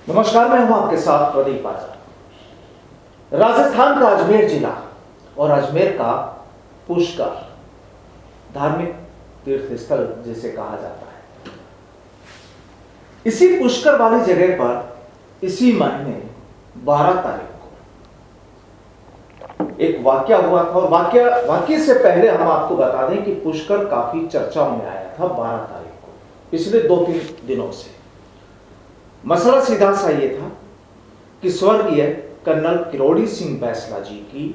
नमस्कार, मैं हूं आपके साथ प्रदीप आजाद। राजस्थान का अजमेर जिला और अजमेर का पुष्कर धार्मिक तीर्थ स्थल जिसे कहा जाता है, इसी पुष्कर वाली जगह पर इसी महीने 12 तारीख को एक वाकया हुआ था। और वाकये से पहले हम आपको बता दें कि पुष्कर काफी चर्चाओं में आया था 12 तारीख को, पिछले 2-3 दिनों से। मसला सीधा सा ये था कि स्वर्गीय कर्नल किरोड़ी सिंह बैंसला जी की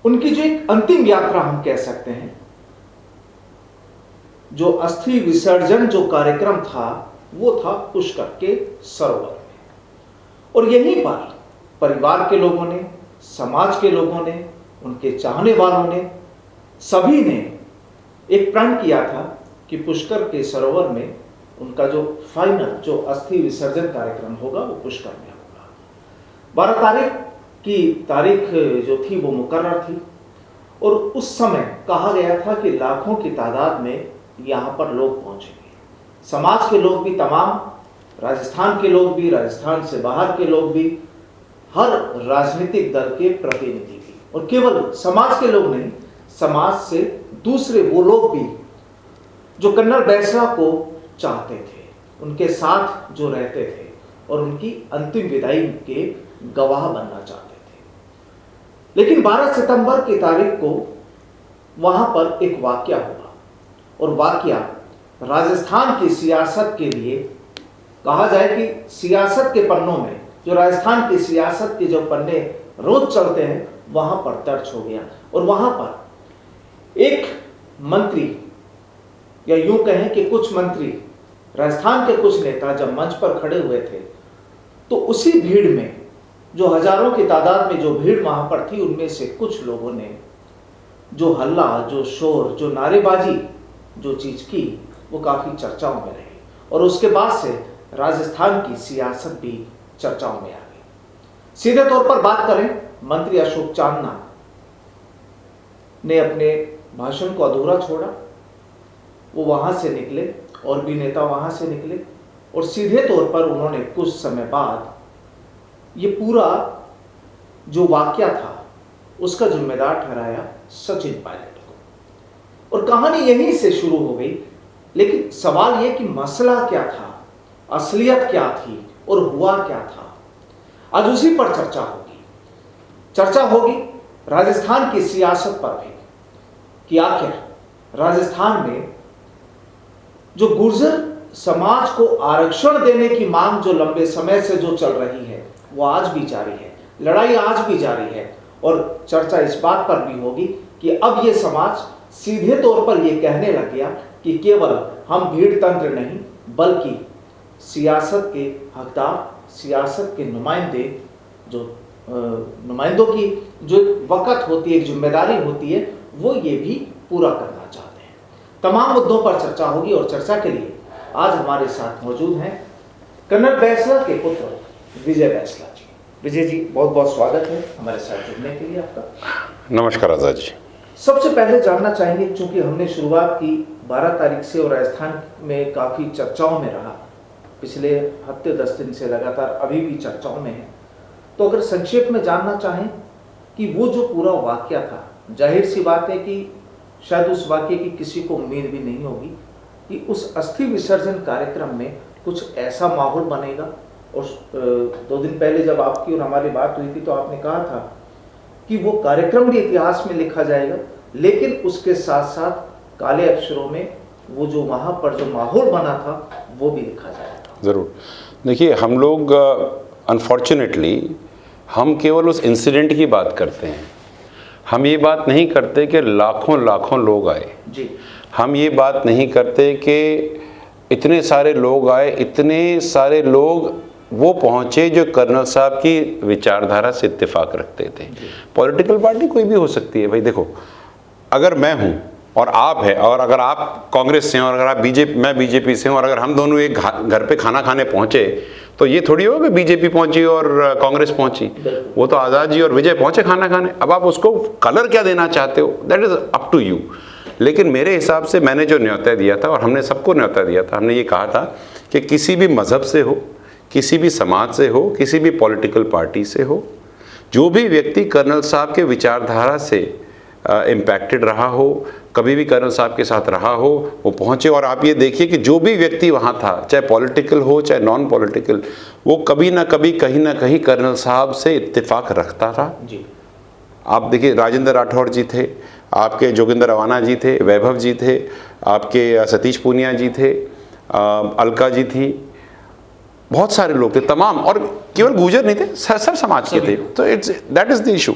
उनकी जो एक अंतिम यात्रा हम कह सकते हैं, जो अस्थि विसर्जन जो कार्यक्रम था वो था पुष्कर के सरोवर में। और यहीं पर परिवार के लोगों ने, समाज के लोगों ने, उनके चाहने वालों ने, सभी ने एक प्रण किया था कि पुष्कर के सरोवर में उनका जो फाइनल जो अस्थि विसर्जन कार्यक्रम होगा वो पुष्कर में होगा। 12 तारीख की तारीख जो थी वो मुकर्रर थी और उस समय कहा गया था कि लाखों की तादाद में यहाँ पर लोग पहुंचेंगे। समाज के लोग भी तमाम, राजस्थान के लोग भी, राजस्थान से बाहर के लोग भी, हर राजनीतिक दल के प्रतिनिधि भी, और केवल समाज के लोग नहीं, समाज से दूसरे वो लोग भी जो कर्नल बैंसला को चाहते थे, उनके साथ जो रहते थे और उनकी अंतिम विदाई के गवाह बनना चाहते थे। लेकिन 12 सितंबर की तारीख को वहां पर एक वाकया हुआ और वाकया राजस्थान की सियासत के लिए, कहा जाए कि सियासत के पन्नों में, जो राजस्थान की सियासत के जो पन्ने रोज चलते हैं, वहां पर दर्ज हो गया। और वहां पर एक मंत्री, या यूं कहें कि कुछ मंत्री, राजस्थान के कुछ नेता जब मंच पर खड़े हुए थे तो उसी भीड़ में, जो हजारों की तादाद में जो भीड़ वहां पर थी, उनमें से कुछ लोगों ने जो हल्ला, जो शोर, जो नारेबाजी जो चीज की, वो काफी चर्चाओं में रही। और उसके बाद से राजस्थान की सियासत भी चर्चाओं में आ गई। सीधे तौर पर बात करें, मंत्री अशोक चांदना ने अपने भाषण को अधूरा छोड़ा। वो वहां से निकले और भी नेता वहां से निकले और सीधे तौर पर उन्होंने कुछ समय बाद ये पूरा जो वाकया था उसका जिम्मेदार ठहराया सचिन पायलट को। और कहानी यहीं से शुरू हो गई। लेकिन सवाल यह कि मसला क्या था, असलियत क्या थी और हुआ क्या था, आज उसी पर चर्चा होगी राजस्थान की सियासत पर भी, कि आखिर राजस्थान में जो गुर्जर समाज को आरक्षण देने की मांग जो लंबे समय से जो चल रही है, वो आज भी जारी है, लड़ाई आज भी जारी है। और चर्चा इस बात पर भी होगी कि अब ये समाज सीधे तौर पर ये कहने लग गया कि केवल हम भीड़ तंत्र नहीं, बल्कि सियासत के हकदार, सियासत के नुमाइंदे, जो नुमाइंदों की जो वक़्त होती है, एक जिम्मेदारी होती है, वो ये भी पूरा करना चाहते हैं। तमाम मुद्दों पर चर्चा होगी और चर्चा के लिए आज हमारे साथ मौजूद हैं कर्नल बैंसला के पुत्र विजय बैंसला जी। विजय जी, बहुत बहुत स्वागत है हमारे साथ जुड़ने के लिए आपका। नमस्कार आजाद जी। सबसे पहले जानना चाहेंगे, चूंकि हमने शुरुआत की 12 तारीख से और राजस्थान में काफ़ी चर्चाओं में रहा, पिछले हफ्ते 10 दिन से लगातार अभी भी चर्चाओं में है, तो अगर संक्षेप में जानना चाहें कि वो जो पूरा वाकया था, जाहिर सी बात है कि शायद उस वाकये की किसी को उम्मीद भी नहीं होगी कि उस अस्थि विसर्जन कार्यक्रम में कुछ ऐसा माहौल बनेगा। और 2 दिन पहले जब आपकी और हमारी बात हुई थी तो आपने कहा था कि वो कार्यक्रम भी इतिहास में लिखा जाएगा, लेकिन उसके साथ साथ काले अक्षरों में वो जो वहाँ पर जो माहौल बना था वो भी लिखा जाएगा। ज़रूर। देखिए, हम लोग अनफॉर्चुनेटली हम केवल उस इंसिडेंट की बात करते हैं, हम ये बात नहीं करते कि लाखों लाखों लोग आए जी। हम ये बात नहीं करते कि इतने सारे लोग आए, इतने सारे लोग वो पहुँचे जो कर्नल साहब की विचारधारा से इत्तेफाक रखते थे। पॉलिटिकल पार्टी कोई भी हो सकती है भाई। देखो, अगर मैं हूँ और आप है, और अगर आप कांग्रेस से हैं और अगर आप मैं बीजेपी से हूँ, और अगर हम दोनों एक घर पे खाना खाने पहुँचे, तो ये थोड़ी हो कि बीजेपी पहुंची और कांग्रेस पहुंची। वो तो आज़ाद जी और विजय पहुंचे खाना खाने। अब आप उसको कलर क्या देना चाहते हो, that is up to you. लेकिन मेरे हिसाब से मैंने जो न्योता दिया था, और हमने सबको न्योता दिया था, हमने ये कहा था कि किसी भी मज़हब से हो, किसी भी समाज से हो, किसी भी पॉलिटिकल पार्टी से हो, जो भी व्यक्ति कर्नल साहब के विचारधारा से इम्पैक्टेड रहा हो, कभी भी कर्नल साहब के साथ रहा हो, वो पहुँचे। और आप ये देखिए कि जो भी व्यक्ति वहाँ था, चाहे पॉलिटिकल हो चाहे नॉन पॉलिटिकल, वो कभी ना कभी कहीं ना कहीं कर्नल साहब से इत्तेफाक रखता था जी। आप देखिए, राजेंद्र राठौड़ जी थे, आपके जोगिंदर रवाना जी थे, वैभव जी थे, आपके सतीश पूनिया जी थे, अलका जी थी, बहुत सारे लोग थे तमाम, और केवल गुर्जर नहीं थे, सब समाज के थे। तो it's that is the issue.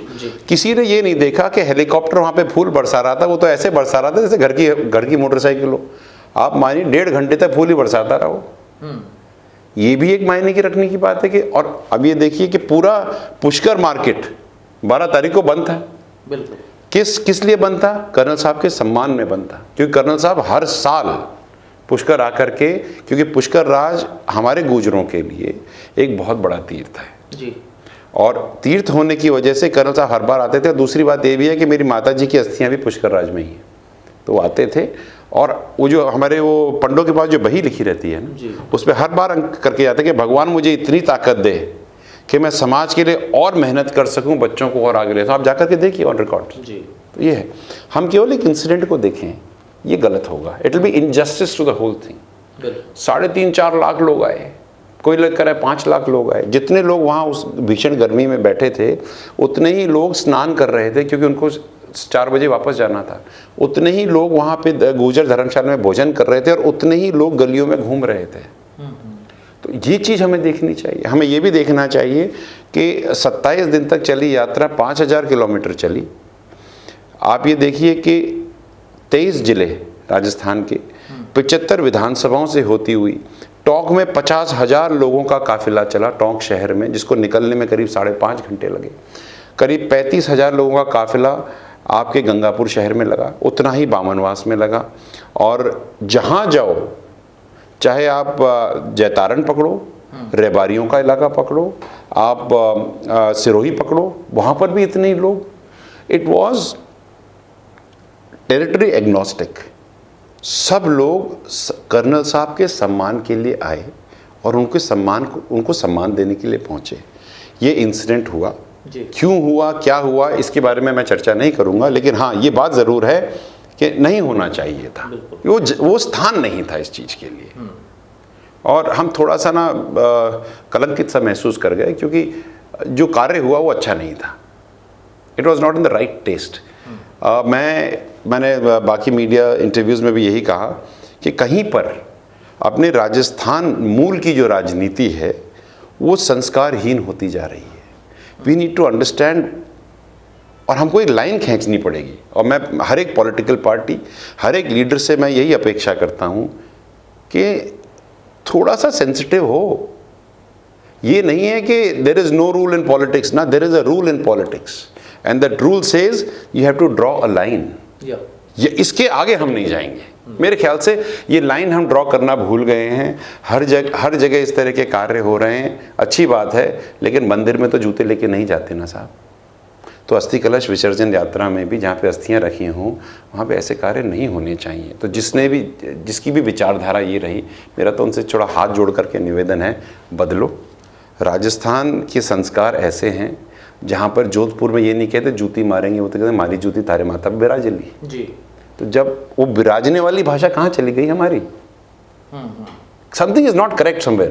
किसी ने ये नहीं देखा कि हेलीकॉप्टर वहाँ पे फूल बरसा रहा था, वो तो ऐसे बरसा रहा था जैसे घर की मोटरसाइकिल हो। आप मानिए 1.5 घंटे तक फूल ही बरसाता रहो। ये भी एक मायने की रखने की बात है कि, और अब ये देखिए कि पूरा पुष्कर मार्केट 12 तारीख को बंद था। बिल्कुल। किस लिए बंद था? कर्नल साहब के सम्मान में बंद था, क्योंकि कर्नल साहब हर साल पुष्कर आकर के, क्योंकि पुष्कर राज हमारे गुर्जरों के लिए एक बहुत बड़ा तीर्थ है जी। और तीर्थ होने की वजह से कर्नल साहब हर बार आते थे। दूसरी बात ये भी है कि मेरी माता जी की अस्थियां भी पुष्कर राज में ही हैं, तो वो आते थे। और वो जो हमारे वो पंडों के पास जो बही लिखी रहती है ना, उस पर हर बार अंक करके जाते कि भगवान मुझे इतनी ताकत दे कि मैं समाज के लिए और मेहनत कर सकूं, बच्चों को और आगे ले। तो आप जाकर के देखिए ऑन रिकॉर्ड जी। तो ये है, हम केवल एक इंसिडेंट को देखें, ये गलत होगा। It will be injustice to the whole thing. 3.5-4 lakh लोग आए, कोई लग कर 5 लाख लोग आए। जितने लोग वहाँ उस भीषण गर्मी में बैठे थे, उतने ही लोग स्नान कर रहे थे क्योंकि उनको 4 बजे वापस जाना था। उतने ही लोग वहाँ पे गुर्जर धर्मशाला में भोजन कर रहे थे, और उतने ही लोग गलियों में घूम रहे थे। तो ये चीज़ हमें देखनी चाहिए। हमें ये भी देखना चाहिए कि 27 दिन तक चली यात्रा 5000 किलोमीटर चली। आप ये देखिए कि 23 जिले राजस्थान के 75 विधानसभाओं से होती हुई टोंक में 50,000 लोगों का काफिला चला, टोंक शहर में, जिसको निकलने में करीब 5.5 घंटे लगे। करीब 35,000 लोगों का काफिला आपके गंगापुर शहर में लगा, उतना ही बामनवास में लगा। और जहाँ जाओ, चाहे आप जैतारण पकड़ो, रेबारियों का इलाका पकड़ो, आप सिरोही पकड़ो, वहाँ पर भी इतने ही लोग। It was territory agnostic. सब लोग कर्नल साहब के सम्मान के लिए आए और उनको सम्मान देने के लिए पहुँचे। ये इंसिडेंट हुआ, क्यों हुआ, क्या हुआ, इसके बारे में मैं चर्चा नहीं करूँगा, लेकिन हाँ, ये बात ज़रूर है कि नहीं होना चाहिए था। वो स्थान नहीं था इस चीज़ के लिए। और हम थोड़ा सा ना कलंकित सा महसूस कर गए, क्योंकि जो कार्य हुआ वो अच्छा नहीं था। It was not in the right taste. मैंने बाकी मीडिया इंटरव्यूज़ में भी यही कहा कि कहीं पर अपने राजस्थान मूल की जो राजनीति है वो संस्कारहीन होती जा रही है। वी नीड टू अंडरस्टैंड, और हमको एक लाइन खींचनी पड़ेगी। और मैं हर एक पॉलिटिकल पार्टी, हर एक लीडर से मैं यही अपेक्षा करता हूँ कि थोड़ा सा सेंसिटिव हो। ये नहीं है कि there is no rule in politics ना, there is a rule in politics, and that rule says you have to draw a line. ये इसके आगे हम नहीं जाएंगे। मेरे ख्याल से ये लाइन हम ड्रॉ करना भूल गए हैं। हर जगह इस तरह के कार्य हो रहे हैं, अच्छी बात है, लेकिन मंदिर में तो जूते लेके नहीं जाते ना साहब। तो अस्थि कलश विसर्जन यात्रा में भी जहाँ पे अस्थियाँ रखी हों, वहाँ पे ऐसे कार्य नहीं होने चाहिए। तो जिसकी भी विचारधारा ये रही, मेरा तो उनसे थोड़ा हाथ जोड़ करके निवेदन है, बदलो। राजस्थान के संस्कार ऐसे हैं जहाँ पर जोधपुर में ये नहीं कहते जूती मारेंगे, वो तो कहते मारी जूती तारे माता बिराजली जी। तो जब वो बिराजने वाली भाषा कहाँ चली गई हमारी? Something is not correct somewhere.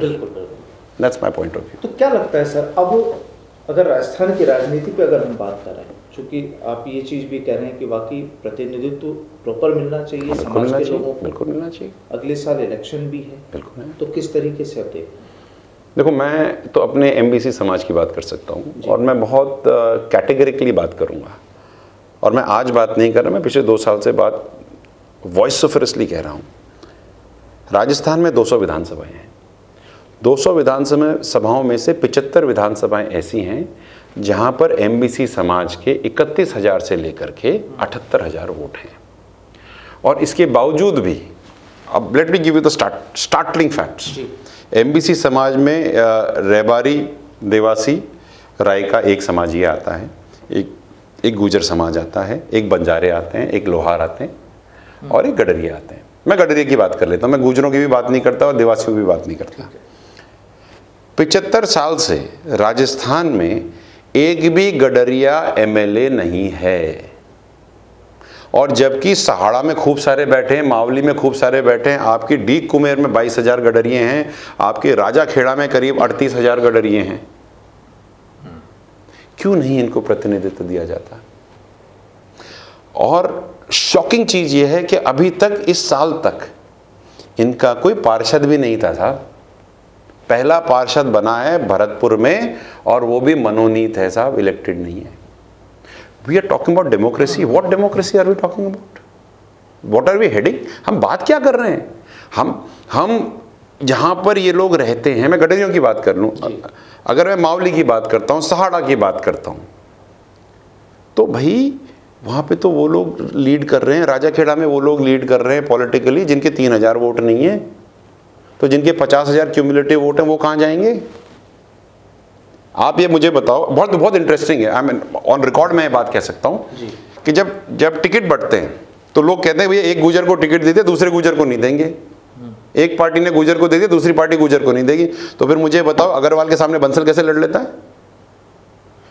That's my point of view. तो क्या लगता है सर, अब अगर राजस्थान की राजनीति पे अगर हम बात कर रहे हैं, चूंकि आप ये चीज भी कह रहे हैं कि वाकई प्रतिनिधित्व प्रॉपर मिलना चाहिए समाज के लोगों को, बिल्कुल मिलना चाहिए। अगले साल इलेक्शन भी है, बिल्कुल है। तो किस तरीके से आप देखते हैं? देखो, मैं तो अपने एमबीसी समाज की बात कर सकता हूँ, और मैं बहुत कैटेगरिकली बात करूँगा। और मैं आज बात नहीं कर रहा, मैं पिछले 2 साल से बात वॉइसफरसली कह रहा हूँ। राजस्थान में 200 विधानसभाएं हैं। 200 विधानसभाओं में से 75 विधानसभाएं ऐसी हैं जहाँ पर एमबीसी समाज के 31,000 से लेकर के 78,000 वोट हैं। और इसके बावजूद भी, अब let me give you the startling facts. MBC समाज में रेबारी, देवासी, राय का एक समाज ये आता है, एक गुर्जर समाज आता है, एक बंजारे आते हैं, एक लोहार आते हैं, और एक गडरिया आते हैं। मैं गडरिया की बात कर लेता हूँ, मैं गुर्जरों की भी बात नहीं करता और देवासियों की भी बात नहीं करता। 75 साल से राजस्थान में एक भी गडरिया एमएलए नहीं है, और जबकि सहाड़ा में खूब सारे बैठे हैं, मावली में खूब सारे बैठे हैं, आपकी डीक कुमेर में 22,000 गडरिये हैं, आपके राजा खेड़ा में करीब 38,000 गडरिये हैं। क्यों नहीं इनको प्रतिनिधित्व दिया जाता? और शॉकिंग चीज यह है कि अभी तक, इस साल तक इनका कोई पार्षद भी नहीं था साहब। पहला पार्षद बना है भरतपुर में, और वो भी मनोनीत है साहब, इलेक्टेड नहीं है। We are talking about democracy. What democracy are we talking about? What are we heading? हम बात क्या कर रहे हैं? हम जहां पर ये लोग रहते हैं, मैं गडरियों की बात कर लूं, अगर मैं मावली की बात करता हूं, सहाड़ा की बात करता हूं, तो भाई वहां पे तो वो लोग लीड कर रहे हैं, राजा खेड़ा में वो लोग लीड कर रहे हैं पॉलिटिकली, जिनके 3,000 वोट नहीं है। तो जिनके 50,000 क्यूमुलेटिव वोट हैं, वो कहां जाएंगे? आप ये मुझे बताओ। बहुत बहुत इंटरेस्टिंग है, आई मीन ऑन रिकॉर्ड में ये बात कह सकता हूं कि जब टिकट बंटते हैं तो लोग कहते हैं भैया एक गुजर को टिकट देते, दूसरे गुजर को नहीं देंगे। एक पार्टी ने गुजर को दे दिया, दूसरी पार्टी गुजर को नहीं देगी। तो फिर मुझे बताओ, अग्रवाल के सामने बंसल कैसे लड़ लेता है?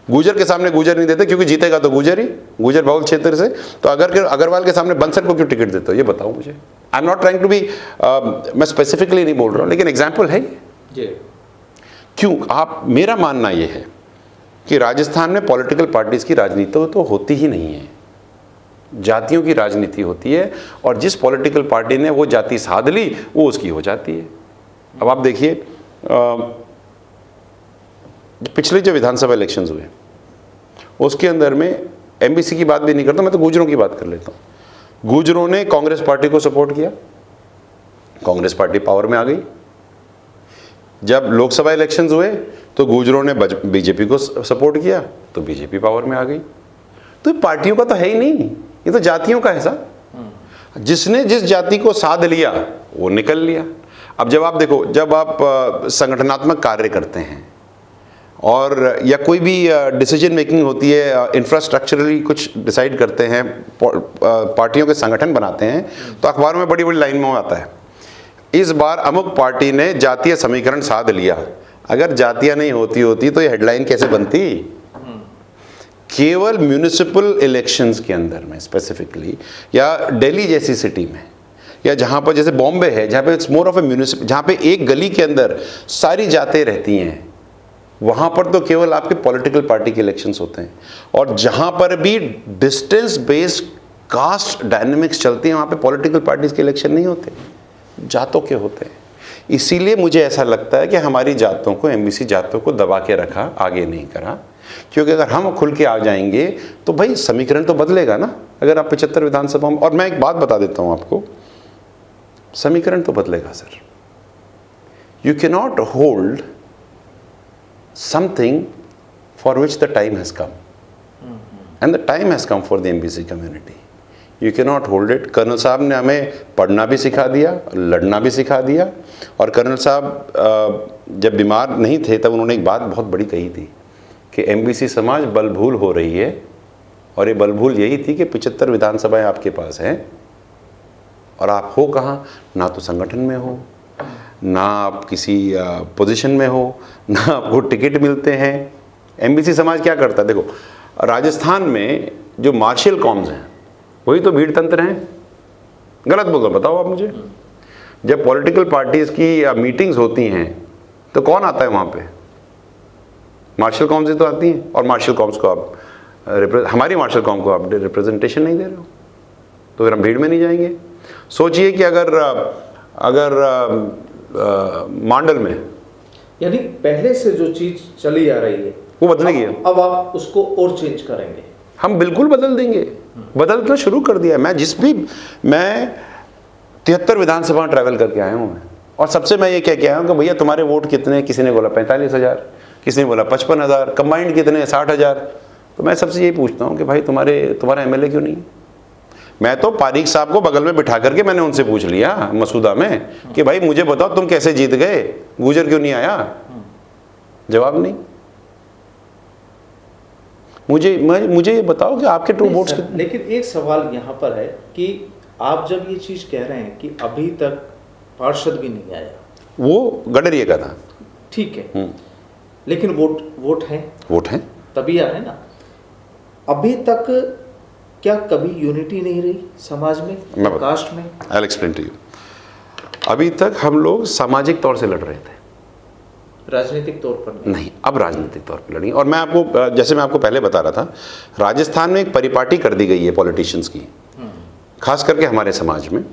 गुजर के सामने गुजर नहीं देते, क्योंकि जीतेगा तो गुजर ही, गुजर बहुल क्षेत्र से। तो अग्रवाल के सामने बंसल को क्यों टिकट देते हो? ये बताओ मुझे। I am not trying to be, मैं स्पेसिफिकली नहीं बोल रहा हूं, लेकिन एग्जाम्पल है ये। क्यों? मेरा मानना यह है कि राजस्थान में पॉलिटिकल पार्टीज की राजनीति तो होती ही नहीं है, जातियों की राजनीति होती है, और जिस पॉलिटिकल पार्टी ने वो जाति साध ली, वो उसकी हो जाती है। अब आप देखिए, पिछले जो विधानसभा इलेक्शंस हुए, उसके अंदर में एमबीसी की बात भी नहीं करता, मैं तो गुजरों की बात कर लेता हूँ। गुजरों ने कांग्रेस पार्टी को सपोर्ट किया, कांग्रेस पार्टी पावर में आ गई। जब लोकसभा इलेक्शंस हुए तो गुजरों ने बीजेपी को सपोर्ट किया, तो बीजेपी पावर में आ गई। तो पार्टियों का तो है ही नहीं, ये तो जातियों का है साहब। जिसने जिस जाति को साध लिया वो निकल लिया। अब जब आप देखो, जब आप संगठनात्मक कार्य करते हैं और या कोई भी डिसीजन मेकिंग होती है, इंफ्रास्ट्रक्चरली कुछ डिसाइड करते हैं, पार्टियों के संगठन बनाते हैं, तो अखबारों में बड़ी बड़ी लाइन में आता है, इस बार अमुक पार्टी ने जातीय समीकरण साध लिया। अगर जातियां नहीं होती तो ये हेडलाइन कैसे बनती? केवल म्यूनिसिपल इलेक्शंस के अंदर में स्पेसिफिकली, या दिल्ली जैसी सिटी में, या जहां पर जैसे बॉम्बे है, जहां पे it's more of A municipal, जहां पे एक गली के अंदर सारी जातें रहती हैं, वहां पर तो केवल आपके पॉलिटिकल पार्टी के इलेक्शंस होते हैं। और जहां पर भी डिस्टेंस बेस्ड कास्ट डायनेमिक्स चलती हैं, वहां पे पॉलिटिकल पार्टीज के इलेक्शन नहीं होते, जातों के होते हैं। इसीलिए मुझे ऐसा लगता है कि हमारी जातों को, एमबीसी जातों को दबा के रखा, आगे नहीं करा। क्योंकि अगर हम खुल के आ जाएंगे तो भाई समीकरण तो बदलेगा ना। अगर आप 75 विधानसभा में, और मैं एक बात बता देता हूं आपको, समीकरण तो बदलेगा sir. You can not hold something for which the time has come, and the time has come for the MBC community. You can not hold it. Colonel साहब ने हमें पढ़ना भी सिखा दिया, लड़ना भी सिखा दिया। और कर्नल साहब जब बीमार नहीं थे तब उन्होंने एक बात बहुत बड़ी कही थी कि एमबीसी समाज बलभूल हो रही है, और ये बलभूल यही थी कि 75 विधानसभाएं आपके पास हैं और आप हो कहाँ? ना तो संगठन में हो, ना आप किसी पोजीशन में हो, ना आपको टिकट मिलते हैं। एमबीसी समाज क्या करता है? देखो, राजस्थान में जो मार्शल कॉम्स हैं वही तो भीड़ तंत्र हैं। गलत बोल रहा, बताओ आप मुझे। जब पॉलिटिकल पार्टीज की मीटिंग्स होती हैं तो कौन आता है वहाँ पे? मार्शल कॉम्स ही तो आती हैं। और मार्शल कॉम्स को आप हमारी मार्शल कॉम को आप रिप्रेजेंटेशन नहीं दे रहे हो, तो फिर हम भीड़ में नहीं जाएंगे। सोचिए कि अगर मांडल में, यानी पहले से जो चीज चली आ रही है वो बदलेगी। अब आप उसको और चेंज करेंगे? हम बिल्कुल बदल देंगे, बदलना शुरू कर दिया। मैं 73 विधानसभा ट्रैवल करके आया हूँ मैं, और सबसे मैं ये कह के आया हूँ कि भैया तुम्हारे वोट कितने? किसी ने बोला 45,000, किसी ने बोला 55,000, कंबाइंड कितने? 60,000। तो मैं सबसे यही पूछता हूँ कि भाई तुम्हारा एमएलए क्यों नहीं? मैं तो पारीक साहब को बगल में बिठा करके मैंने उनसे पूछ लिया मसूदा में कि भाई मुझे बताओ तुम कैसे जीत गए, गुजर क्यों नहीं आया? जवाब नहीं। मुझे ये बताओ कि आपके ट्रू वोट्स कितने? लेकिन एक सवाल यहाँ पर है कि आप जब ये चीज कह रहे हैं कि अभी तक पार्षद भी नहीं आया, वो गडरिया का था। ठीक है, लेकिन वोट है तभी आ रहे ना। अभी तक क्या कभी यूनिटी नहीं रही समाज में, कास्ट में? I'll explain to you. अभी तक हम लोग सामाजिक तौर से लड़ रहे थे, राजनीतिक तौर पर नहीं। अब राजनीतिक तौर पर लड़ेंगे। और मैं आपको, जैसे मैं आपको पहले बता रहा था, राजस्थान में एक परिपाटी कर दी गई है पॉलिटिशियंस की, खास करके हमारे समाज में,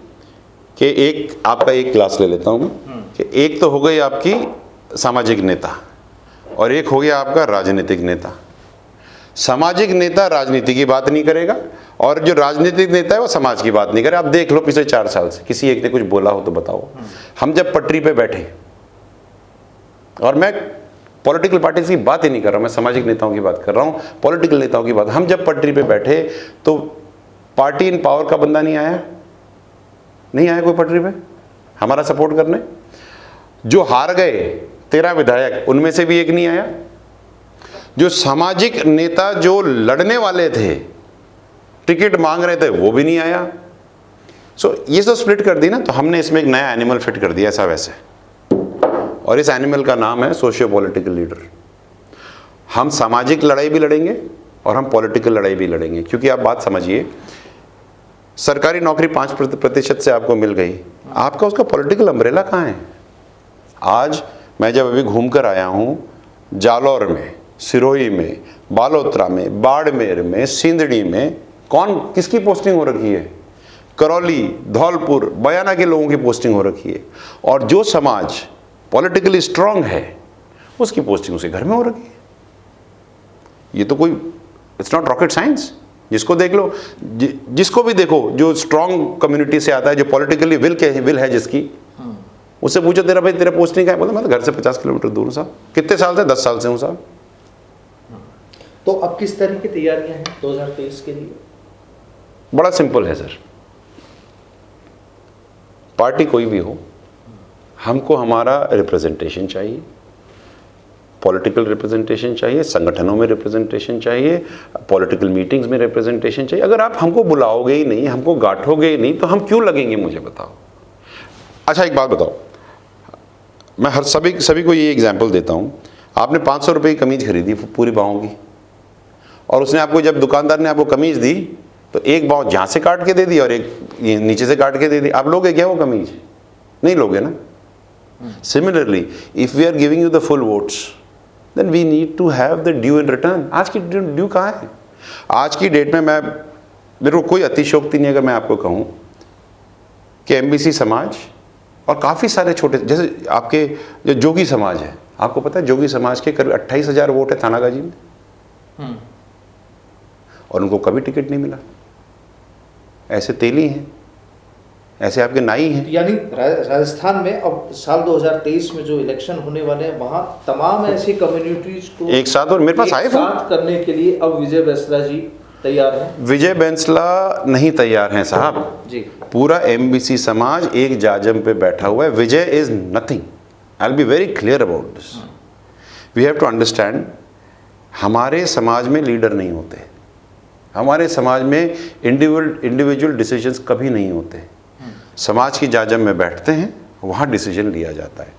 कि एक आपका एक क्लास ले लेता हूं मैं, कि एक तो हो गई आपकी सामाजिक नेता और एक हो गया आपका राजनीतिक नेता। सामाजिक नेता राजनीति की बात नहीं करेगा और जो राजनीतिक नेता है वो समाज की बात नहीं करे। आप देख लो पिछले 4 साल से किसी एक ने कुछ बोला हो तो बताओ। हम जब पटरी पे बैठे, और मैं पॉलिटिकल पार्टीज की बात ही नहीं कर रहा हूं, मैं सामाजिक नेताओं की बात कर रहा हूं, पॉलिटिकल नेताओं की बात। हम जब पटरी पे बैठे तो पार्टी इन पावर का बंदा नहीं आया कोई पटरी पे हमारा सपोर्ट करने। जो हार गए 13 विधायक, उनमें से भी एक नहीं आया। जो सामाजिक नेता जो लड़ने वाले थे, टिकट मांग रहे थे, वो भी नहीं आया। सो ये तो स्प्लिट कर दी ना, तो हमने इसमें एक नया एनिमल फिट कर दिया ऐसा वैसे, और इस एनिमल का नाम है सोशियो पॉलिटिकल लीडर। हम सामाजिक लड़ाई भी लड़ेंगे और हम पॉलिटिकल लड़ाई भी लड़ेंगे। क्योंकि आप बात समझिए, सरकारी नौकरी 5% से आपको मिल गई, आपका उसका पॉलिटिकल अम्ब्रेला कहाँ है? आज मैं जब अभी घूम कर आया हूँ, जालौर में, सिरोही में, बालोतरा में, बाड़मेर में, सिंदड़ी में कौन किसकी पोस्टिंग हो रखी है? करौली, धौलपुर, बयाना के लोगों की पोस्टिंग हो रखी है। और जो समाज पॉलिटिकली स्ट्रांग है उसकी पोस्टिंग उसके घर में हो रखी है। ये तो कोई, इट्स नॉट रॉकेट साइंस। जिसको देख लो, जिसको भी देखो जो स्ट्रांग कम्युनिटी से आता है, जो पॉलिटिकली विल है जिसकी, उससे पूछो तेरा भाई तेरा पोस्टिंग क्या है? बोलता मैं तो घर से 50 किलोमीटर दूर हूँ साहब। कितने साल से? 10 साल से हूँ साहब। तो अब किस तरह की तैयारियां हैं 2023 के लिए? बड़ा सिंपल है सर, पार्टी कोई भी हो, हमको हमारा रिप्रेजेंटेशन चाहिए, पॉलिटिकल रिप्रेजेंटेशन चाहिए, संगठनों में रिप्रेजेंटेशन चाहिए, पॉलिटिकल मीटिंग्स में रिप्रेजेंटेशन चाहिए। अगर आप हमको बुलाओगे ही नहीं, हमको गांठोगे ही नहीं, तो हम क्यों लगेंगे? मुझे बताओ। अच्छा एक बात बताओ, मैं हर सभी को ये एग्जांपल देता हूँ। आपने 500 रुपये की कमीज खरीदी पूरी बाहों की, और उसने आपको, जब दुकानदार ने आपको कमीज दी, तो एक बाँह जहाँ से काट के दे दी और एक नीचे से काट के दे दी। आप लोगे क्या वो कमीज? नहीं लोगे ना। Similarly if we are giving you the full votes, then we need to have the due in return. आज की ड्यू कहाँ है? आज की डेट में मेरे को कोई अतिशयोक्ति नहीं अगर मैं आपको कहूँ कि एमबीसी समाज और काफ़ी सारे छोटे, जैसे आपके जो जोगी समाज है, आपको पता है जोगी समाज के करीब 28,000 वोट है थानागाजी में, और उनको कभी टिकट नहीं मिला। ऐसे तेली हैं, ऐसे आपके नाई हैं। यानी राजस्थान में अब साल 2023 में जो इलेक्शन होने वाले हैं, वहां तमाम ऐसी कम्युनिटीज को एक साथ, और मेरे पास आए साथ करने के लिए अब विजय बैंसला जी तैयार हैं। विजय बैंसला नहीं तैयार हैं साहब जी। पूरा एमबीसी समाज एक जाजम पे बैठा हुआ है। Vijay is nothing. I will be very clear about this. We have to understand, हमारे समाज में लीडर नहीं होते, हमारे समाज में इंडिविजुअल डिसीजंस कभी नहीं होते। समाज की जाजम में बैठते हैं, वहाँ डिसीजन लिया जाता है।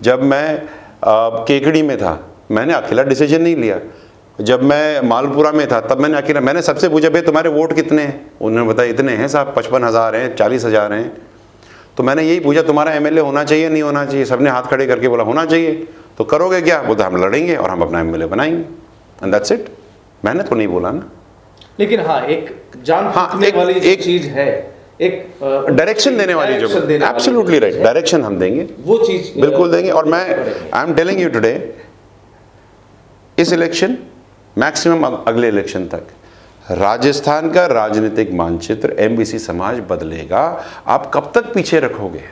जब मैं केकड़ी में था, मैंने अकेला डिसीजन नहीं लिया। जब मैं मालपुरा में था, तब मैंने सबसे पूछा भाई तुम्हारे वोट कितने हैं? उन्होंने बताया इतने हैं साहब, 55,000 हैं, 40,000 हैं। तो मैंने यही पूछा तुम्हारा एमएलए होना चाहिए नहीं होना चाहिए? सबने हाथ खड़े करके बोला होना चाहिए। तो करोगे क्या? बोलते हम लड़ेंगे और हम अपना एमएलए बनाएंगे, एंड दैट्स इट। मैंने तो नहीं बोला ना। लेकिन हाँ, एक जान वाली एक चीज है, एक डायरेक्शन देने वाली जो, एब्सोल्युटली राइट, डायरेक्शन हम देंगे, वो चीज बिल्कुल देंगे। और मैं I am telling you today, इस इलेक्शन मैक्सिमम अगले इलेक्शन तक राजस्थान का राजनीतिक मानचित्र एमबीसी समाज बदलेगा। आप कब तक पीछे रखोगे?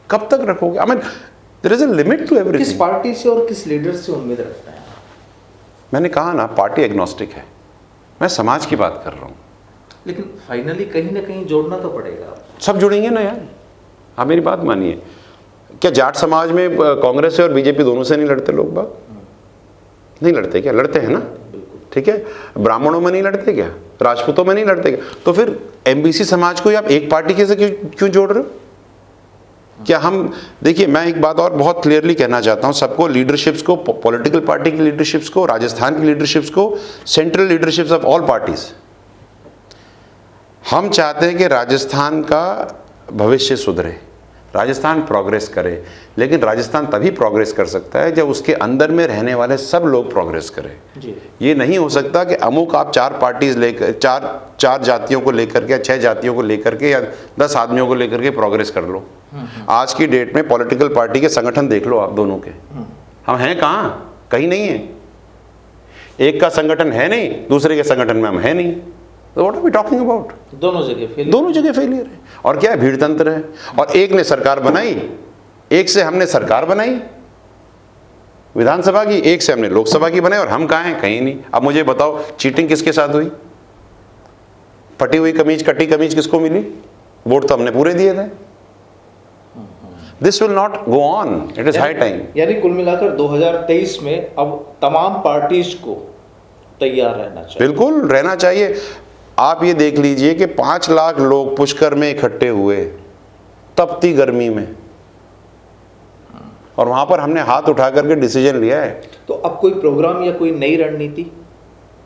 कब तक रखोगे? I mean there is a limit to everything. किस पार्टी से और किस लीडर से उम्मीद रखते हैं? मैंने कहा ना, पार्टी एग्नोस्टिक है, मैं समाज की बात कर रहा हूँ। लेकिन फाइनली कहीं ना कहीं जोड़ना तो पड़ेगा। सब जुड़ेंगे ना यार, आप मेरी बात मानिए। क्या जाट समाज में कांग्रेस से और बीजेपी दोनों से नहीं लड़ते लोग? बात नहीं लड़ते क्या? लड़ते हैं ना, ठीक है। ब्राह्मणों में नहीं लड़ते क्या? राजपूतों में नहीं लड़ते क्या? तो फिर एमबीसी समाज को आप एक पार्टी के से क्यों जोड़ रहे हो? क्या हम, देखिए मैं एक बात और बहुत क्लियरली कहना चाहता हूँ सबको, लीडरशिप्स को, पॉलिटिकल पार्टी की लीडरशिप्स को, राजस्थान की लीडरशिप्स को, central leaderships of all parties, हम चाहते हैं कि राजस्थान का भविष्य सुधरे, राजस्थान प्रोग्रेस करे, लेकिन राजस्थान तभी प्रोग्रेस कर सकता है जब उसके अंदर में रहने वाले सब लोग प्रोग्रेस करें। ये नहीं हो सकता कि अमुक आप 4 पार्टीज लेकर, चार जातियों को लेकर के या 6 जातियों को लेकर के या 10 आदमियों को लेकर के प्रोग्रेस कर लो। आज की डेट में पॉलिटिकल पार्टी के संगठन देख लो आप दोनों के, हम हैं कहाँ? कहीं नहीं है। एक का संगठन है नहीं, दूसरे के संगठन में हम है नहीं, तो what are we talking about? दोनों जगह फेलियर है। और क्या है? भीड़ तंत्र है। और एक ने सरकार बनाई, एक से हमने सरकार बनाई विधानसभा की, एक से हमने लोकसभा की बनाई, और हम कहाँ हैं? कहीं नहीं। अब मुझे बताओ चीटिंग किसके साथ हुई? फटी हुई कमीज, कटी कमीज किसको मिली? वोट तो हमने पूरे दिए थे। This will not go on, it is high time. यानी कुल मिलाकर 2023 में अब तमाम पार्टीज को तैयार रहना चाहिए। बिल्कुल रहना चाहिए। आप ये देख लीजिए कि 5 लाख लोग पुष्कर में इकट्ठे हुए तपती गर्मी में, और वहां पर हमने हाथ उठा करके डिसीजन लिया है। तो अब कोई प्रोग्राम या कोई नई रणनीति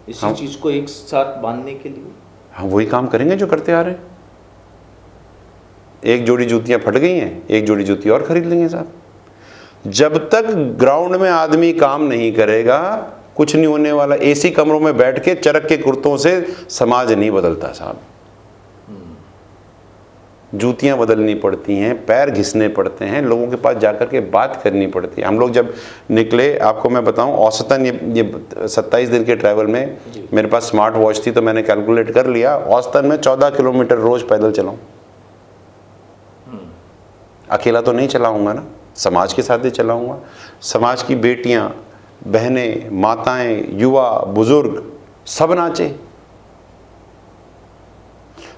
इसी चीज को एक साथ बांधने के लिए? हम वही काम करेंगे जो करते आ रहे हैं। एक जोड़ी जूतियां फट गई हैं, एक जोड़ी जूती और खरीद लेंगे साहब। जब तक ग्राउंड में आदमी काम नहीं करेगा कुछ नहीं होने वाला। एसी कमरों में बैठ के चरक के कुर्तों से समाज नहीं बदलता साहब। जूतियां बदलनी पड़ती हैं, पैर घिसने पड़ते हैं, लोगों के पास जाकर के बात करनी पड़ती है। हम लोग जब निकले, आपको मैं बताऊं, औसतन ये 27 दिन के ट्रैवल में मेरे पास स्मार्ट वॉच थी, तो मैंने कैलकुलेट कर लिया, औसतन मैं 14 किलोमीटर रोज पैदल चलाऊं। अकेला तो नहीं चलाऊंगा ना, समाज के साथ ही चलाऊंगा। समाज की बेटियां, बहनें, माताएं, युवा, बुजुर्ग सब नाचे,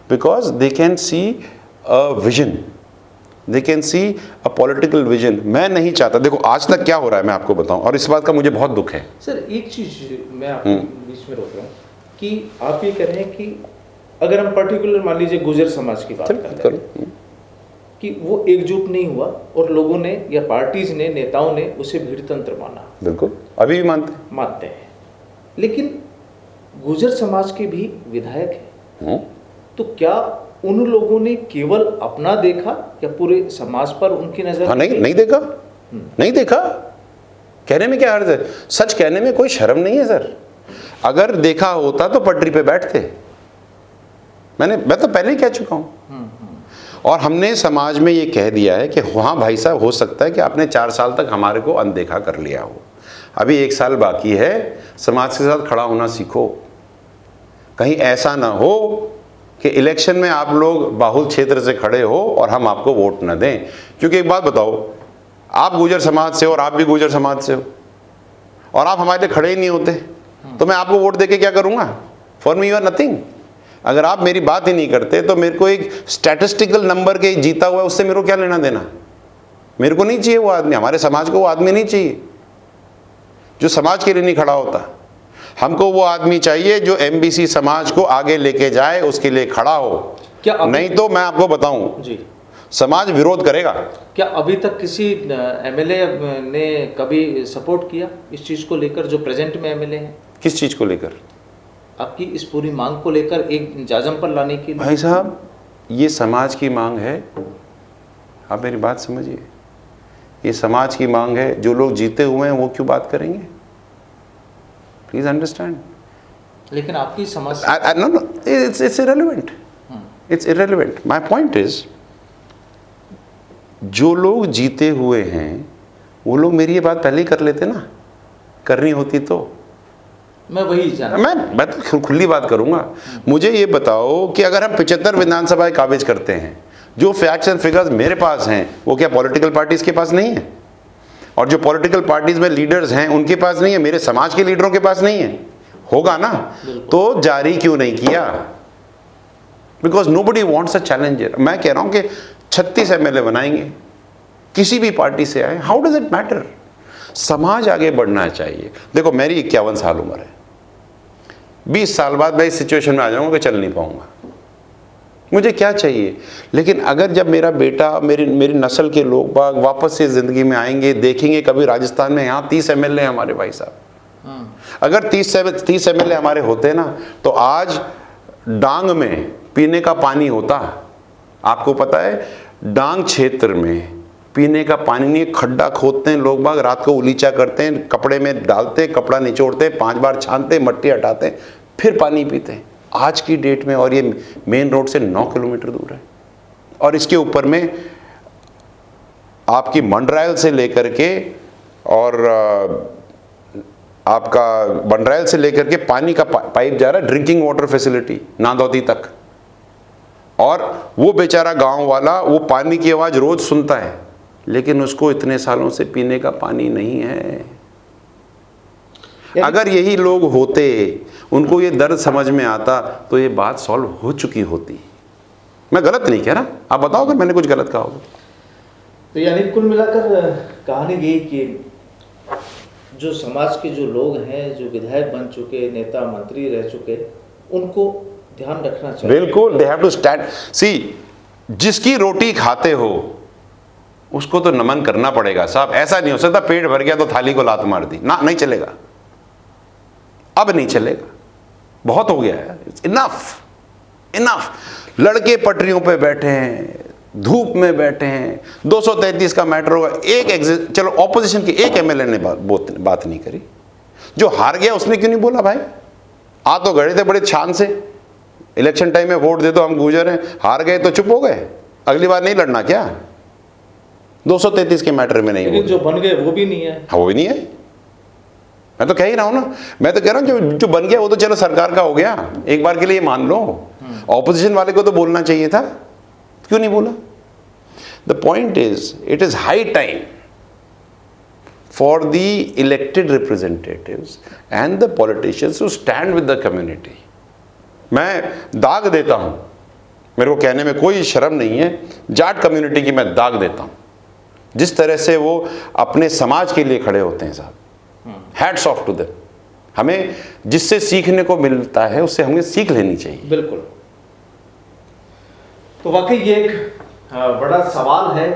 because they can see a vision, they can see a political vision. मैं नहीं चाहता, देखो आज तक क्या हो रहा है मैं आपको बताऊं, और इस बात का मुझे बहुत दुख है। सर एक चीज मैं आपको बीच में रोक रहा हूं कि आप ये कह रहे हैं कि अगर हम पर्टिकुलर मान लीजिए गुर्जर समाज की बात करते हैं कि वो एकजुट नहीं हुआ और लोगों ने या पार्टीज ने, नेताओं ने उसे भीड़ तंत्र माना। बिल्कुल, अभी भी मानते हैं, लेकिन गुर्जर समाज के भी विधायक हैं, तो क्या उन लोगों ने केवल अपना देखा या पूरे समाज पर उनकी नजर? हाँ, नहीं देखा, नहीं देखा। कहने में क्या अर्थ है? सच कहने में कोई शर्म नहीं है सर। अगर देखा होता तो पटरी पे बैठते। मैं तो पहले ही कह चुका हूं। और हमने समाज में ये कह दिया है कि हाँ भाई साहब, हो सकता है कि आपने 4 साल तक हमारे को अनदेखा कर लिया हो, अभी 1 साल बाकी है, समाज के साथ खड़ा होना सीखो। कहीं ऐसा ना हो कि इलेक्शन में आप लोग बाहुल क्षेत्र से खड़े हो और हम आपको वोट न दें। क्योंकि एक बात बताओ, आप गुर्जर समाज से हो और आप भी गुर्जर समाज से हो, और आप हमारे लिए खड़े ही नहीं होते, तो मैं आपको वोट देके क्या करूँगा? For me you are nothing. अगर आप मेरी बात ही नहीं करते तो मेरे को एक स्टैटिस्टिकल नंबर के जीता हुआ है, उससे मेरे को क्या लेना देना? मेरे को नहीं चाहिए वो आदमी, हमारे समाज को वो आदमी नहीं चाहिए जो समाज के लिए नहीं खड़ा होता। हमको वो आदमी चाहिए जो एमबीसी समाज को आगे लेके जाए, उसके लिए खड़ा हो। क्या नहीं तो मैं आपको बताऊं जी, समाज विरोध करेगा। क्या अभी तक किसी एमएलए ने कभी सपोर्ट किया इस चीज को लेकर, जो प्रेजेंट में एमएलए हैं? किस चीज को लेकर? आपकी इस पूरी मांग को लेकर एक जाजम पर लाने के लिए? भाई साहब, ये समाज की मांग है, आप मेरी बात समझिए, ये समाज की मांग है। जो लोग जीते हुए हैं वो क्यों बात करेंगे? Please understand. लेकिन आपकी समाज no, it's irrelevant, it's irrelevant. My point is, जो लोग जीते हुए हैं वो लोग मेरी ये बात पहले ही कर लेते ना, करनी होती तो। मैं वही जाना, मैं तो खुली बात करूंगा। मुझे ये बताओ कि अगर हम 75 विधानसभाएं काबिज करते हैं, जो फैक्ट्स एंड फिगर्स मेरे पास हैं, वो क्या पॉलिटिकल पार्टीज के पास नहीं है? और जो पॉलिटिकल पार्टीज में लीडर्स हैं उनके पास नहीं है, मेरे समाज के लीडरों के पास नहीं है? होगा ना? तो जारी क्यों नहीं किया? Because nobody wants a challenger. मैं कह रहा हूं कि 36 एमएलए बनाएंगे, किसी भी पार्टी से आए, हाउ डज इट मैटर? समाज आगे बढ़ना चाहिए। देखो मेरी 51 साल उम्र है, 20 साल बाद मैं इस सिचुएशन में आ जाऊंगा कि चल नहीं पाऊंगा। मुझे क्या चाहिए? लेकिन अगर जब मेरा बेटा, मेरी नस्ल के लोग बाग वापस से ज़िंदगी में आएंगे, देखेंगे कभी राजस्थान में यहाँ 30 MLA हैं हमारे भाई साहब, अगर 30 MLA हमारे होते ना तो आज डांग में पीने का पानी होता। आपको पता है डांग क्षेत्र में पीने का पानी नहीं, खड्डा खोदते हैं लोग बाग, रात को उलीचा करते हैं, कपड़े में डालते हैं, कपड़ा निचोड़ते हैं, 5 बार छानते हैं, मट्टी हटाते हैं, फिर पानी पीते हैं आज की डेट में। और ये मेन रोड से 9 किलोमीटर दूर है। और इसके ऊपर में आपकी मंडरायल से लेकर के और आपका बंडरायल से लेकर के पानी का पाइप जा रहा है, ड्रिंकिंग वाटर फैसिलिटी नांदौती तक। और वो बेचारा गांव वाला वो पानी की आवाज़ रोज सुनता है, लेकिन उसको इतने सालों से पीने का पानी नहीं है। अगर यही लोग होते, उनको ये दर्द समझ में आता, तो ये बात सॉल्व हो चुकी होती। मैं गलत नहीं कह रहा, आप बताओ अगर मैंने कुछ गलत कहा होगा। तो यानी कुल मिलाकर कहानी यही कि जो समाज के जो लोग हैं, जो विधायक बन चुके, नेता मंत्री रह चुके, उनको ध्यान रखना चाहिए। बिल्कुल, दे हैव टू स्टैंड। सी, जिसकी रोटी खाते हो उसको तो नमन करना पड़ेगा साहब। ऐसा नहीं हो सकता पेट भर गया तो थाली को लात मार दी ना, नहीं चलेगा, अब नहीं चलेगा, बहुत हो गया है, इनफ इनफ। लड़के पटरियों पे बैठे हैं, धूप में बैठे हैं, 233 का मैटर होगा, चलो ऑपोजिशन के एक MLA ने बात नहीं करी। जो हार गया उसने क्यों नहीं बोला? भाई आ तो गए थे बड़े छान से, इलेक्शन टाइम में वोट दे दो, हम गुजर हैं, हार गए तो चुप हो गए, अगली बार नहीं लड़ना क्या? 233 के मैटर में नहीं, लेकिन जो बन गए वो भी नहीं है। हाँ, वो भी नहीं है। मैं तो कह ही रहा हूं ना, मैं तो कह रहा हूं जो बन गया वो तो चलो सरकार का हो गया, एक बार के लिए मान लो। ऑपोजिशन वाले को तो बोलना चाहिए था, क्यों नहीं बोला? The point is, it is high time for the elected representatives and the politicians to stand with the community. मैं दाग देता हूं, मेरे को कहने में कोई शर्म नहीं है, जाट कम्युनिटी की मैं दाग देता हूं, जिस तरह से वो अपने समाज के लिए खड़े होते हैं साहब, हैट्स ऑफ टू देम। हमें जिससे सीखने को मिलता है उससे हमें सीख लेनी चाहिए। बिल्कुल। तो वाकई ये एक बड़ा सवाल है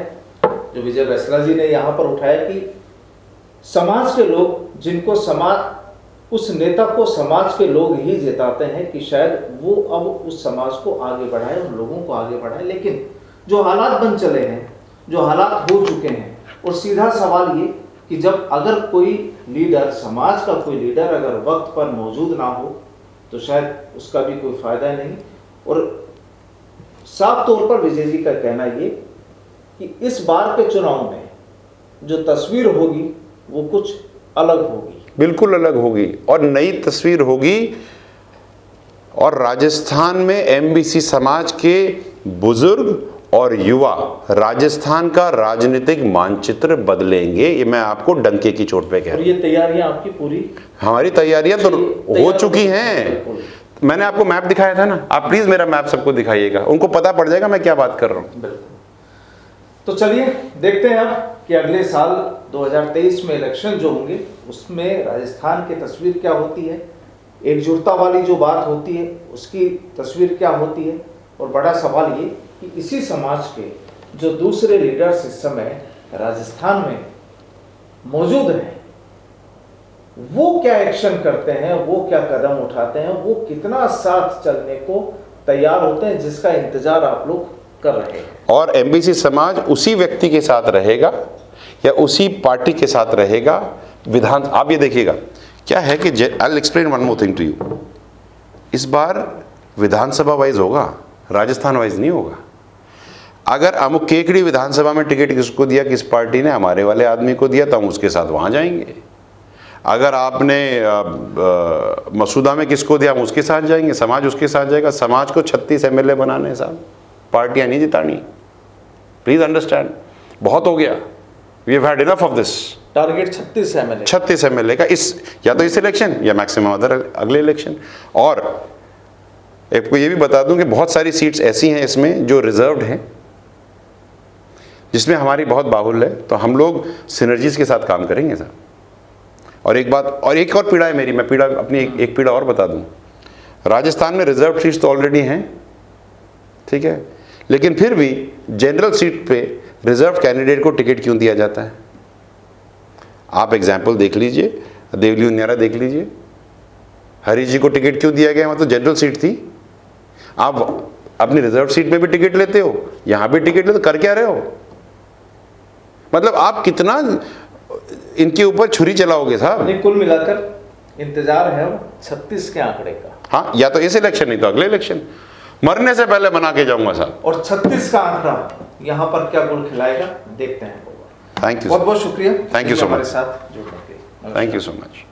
जो विजय वैसला जी ने यहाँ पर उठाया कि समाज के लोग, जिनको समाज, उस नेता को समाज के लोग ही जिताते हैं कि शायद वो अब उस समाज को आगे बढ़ाए, उन लोगों को आगे बढ़ाए, लेकिन जो हालात बन चले हैं, जो हालात हो चुके हैं, और सीधा सवाल ये कि जब अगर कोई लीडर, समाज का कोई लीडर अगर वक्त पर मौजूद ना हो तो शायद उसका भी कोई फायदा नहीं। और साफ तौर पर विजय जी का कहना ये कि इस बार के चुनाव में जो तस्वीर होगी वो कुछ अलग होगी, बिल्कुल अलग होगी और नई तस्वीर होगी। और राजस्थान में MBC समाज के बुजुर्ग और युवा राजस्थान का राजनीतिक मानचित्र बदलेंगे, ये मैं आपको डंके की चोट पे कह रहा हूं। और ये तैयारियां आपकी पूरी? हमारी तैयारियां तो हो चुकी हैं। मैंने आपको मैप दिखाया था ना, आप प्लीज मेरा मैप सबको दिखाइएगा, उनको पता पड़ जाएगा मैं क्या बात कर रहा हूँ। बिल्कुल। तो चलिए देखते हैं अब कि अगले साल 2023 में इलेक्शन जो होंगे उसमें राजस्थान की तस्वीर क्या होती है, एकजुटता वाली जो बात होती है उसकी तस्वीर क्या होती है। और बड़ा सवाल ये कि इसी समाज के जो दूसरे लीडर्स इस समय राजस्थान में मौजूद हैं वो क्या एक्शन करते हैं, वो क्या कदम उठाते हैं, वो कितना साथ चलने को तैयार होते हैं, जिसका इंतजार आप लोग कर रहे हैं। और MBC समाज उसी व्यक्ति के साथ रहेगा या उसी पार्टी के साथ रहेगा विधान। आप ये देखिएगा क्या है कि I will explain one more thing to you. इस बार विधानसभा वाइज होगा, राजस्थान वाइज नहीं होगा। अगर अमुक केकड़ी विधानसभा में टिकट किसको दिया, किस पार्टी ने, हमारे वाले आदमी को दिया, तो हम उसके साथ वहाँ जाएंगे। अगर आपने मसूदा में किसको दिया, हम उसके साथ जाएंगे, समाज उसके साथ जाएगा। समाज को 36 MLA बनाने साहब, पार्टियाँ नहीं जितानी। प्लीज अंडरस्टैंड, बहुत हो गया, we have had enough of this. Target 36 MLA का, इस या तो इस इलेक्शन या मैक्सिमम अदर अगले इलेक्शन। और आपको ये भी बता दूं कि बहुत सारी सीट्स ऐसी हैं इसमें जो रिजर्व्ड हैं, जिसमें हमारी बहुत बाहुल्य है, तो हम लोग सिनर्जीज के साथ काम करेंगे सर। और एक बात, और एक और पीड़ा है मेरी, मैं पीड़ा अपनी एक पीड़ा और बता दूं। राजस्थान में रिजर्व सीट्स तो ऑलरेडी हैं, ठीक है, लेकिन फिर भी जनरल सीट पे रिजर्व कैंडिडेट को टिकट क्यों दिया जाता है? आप एग्जाम्पल देख लीजिए, देवली उनियारा देख लीजिए, हरीश जी को टिकट क्यों दिया गया? मतलब जनरल सीट थी। आप अपनी रिजर्व सीट में भी टिकट लेते हो, यहां भी टिकट लेते, कर क्या रहे हो? मतलब आप कितना इनके ऊपर छुरी चलाओगे साहब? कुल मिलाकर इंतजार है 36 के आंकड़े का। हाँ, या तो इस इलेक्शन नहीं तो अगले इलेक्शन, मरने से पहले बना के जाऊंगा साहब। और 36 का आंकड़ा यहाँ पर क्या गुण खिलाएगा, देखते हैं। थैंक यू, बहुत बहुत शुक्रिया, थैंक यू सो मच, हमारे साथ जुड़ने के लिए। Thank you so much.